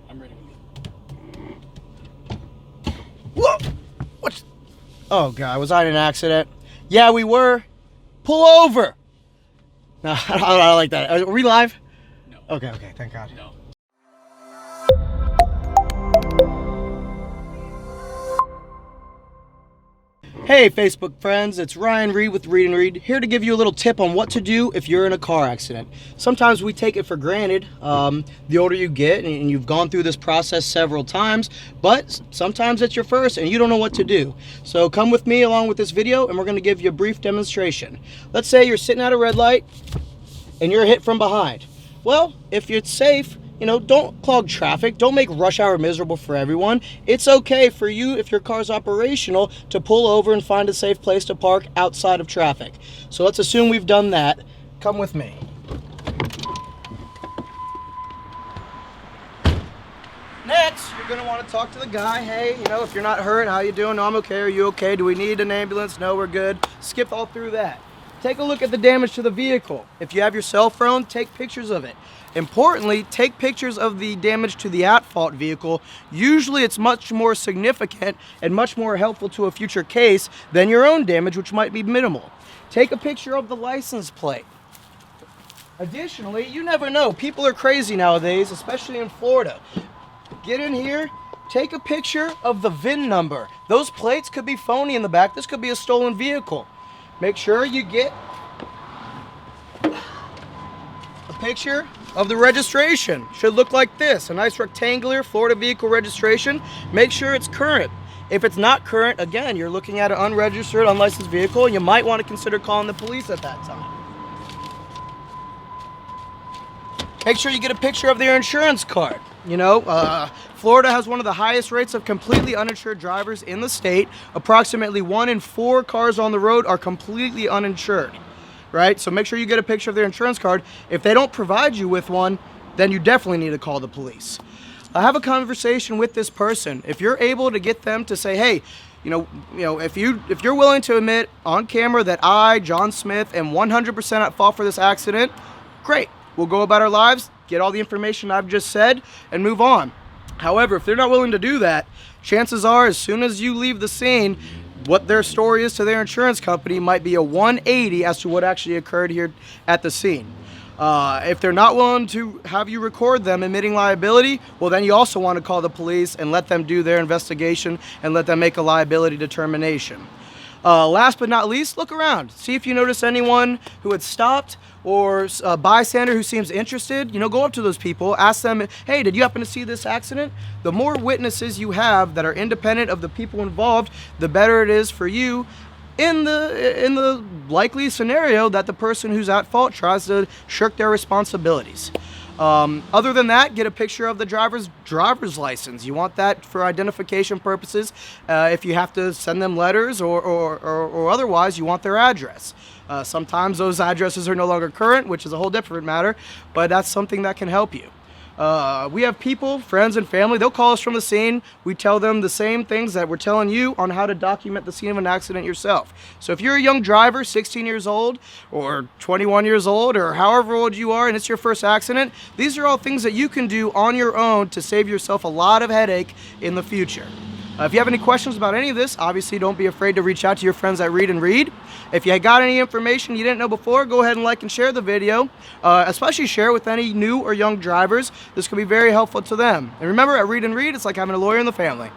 I'm ready. Whoa! What? Oh, God, was I in an accident? Yeah, we were. Pull over! No, I don't like that. Are we live? No. Okay, thank God. No. Hey Facebook friends, it's Ryan Reed with Read and Read, here to give you a little tip on what to do if you're in a car accident. Sometimes we take it for granted, the older you get, and you've gone through this process several times, but sometimes it's your first and you don't know what to do. So come with me along with this video and we're going to give you a brief demonstration. Let's say you're sitting at a red light and you're hit from behind. Well, if it's safe, don't clog traffic. Don't make rush hour miserable for everyone. It's okay for you, if your car's operational, to pull over and find a safe place to park outside of traffic. So let's assume we've done that. Come with me. Next, you're gonna want to talk to the guy. Hey, if you're not hurt, how you doing? No, I'm okay. Are you okay? Do we need an ambulance? No, we're good. Skip all through that. Take a look at the damage to the vehicle. If you have your cell phone, take pictures of it. Importantly, take pictures of the damage to the at-fault vehicle. Usually it's much more significant and much more helpful to a future case than your own damage, which might be minimal. Take a picture of the license plate. Additionally, you never know. People are crazy nowadays, especially in Florida. Get in here, take a picture of the VIN number. Those plates could be phony in the back. This could be a stolen vehicle. Make sure you get a picture of the registration. Should look like this, a nice rectangular Florida vehicle registration. Make sure it's current. If it's not current, again, you're looking at an unregistered, unlicensed vehicle, and you might want to consider calling the police at that time. Make sure you get a picture of their insurance card. Florida has one of the highest rates of completely uninsured drivers in the state. Approximately 1 in 4 cars on the road are completely uninsured. Right? So make sure you get a picture of their insurance card. If they don't provide you with one, then you definitely need to call the police. Have a conversation with this person. If you're able to get them to say, hey, if you're willing to admit on camera that I, John Smith, am 100% at fault for this accident, great. We'll go about our lives, get all the information I've just said, and move on. However, if they're not willing to do that, chances are as soon as you leave the scene, what their story is to their insurance company might be a 180 as to what actually occurred here at the scene. If they're not willing to have you record them admitting liability, well, then you also want to call the police and let them do their investigation and let them make a liability determination. Last but not least, look around. See if you notice anyone who had stopped or a bystander who seems interested. Go up to those people, ask them, hey, did you happen to see this accident? The more witnesses you have that are independent of the people involved, the better it is for you in the likely scenario that the person who's at fault tries to shirk their responsibilities. Other than that, get a picture of the driver's license. You want that for identification purposes. If you have to send them letters or otherwise, you want their address. Sometimes those addresses are no longer current, which is a whole different matter, but that's something that can help you. We have people, friends and family, they'll call us from the scene. We tell them the same things that we're telling you on how to document the scene of an accident yourself. So if you're a young driver, 16 years old or 21 years old or however old you are and it's your first accident, these are all things that you can do on your own to save yourself a lot of headache in the future. If you have any questions about any of this, obviously don't be afraid to reach out to your friends at Read and Read. If you got any information you didn't know before, go ahead and like and share the video. Especially share with any new or young drivers. This could be very helpful to them. And remember, at Read and Read, it's like having a lawyer in the family.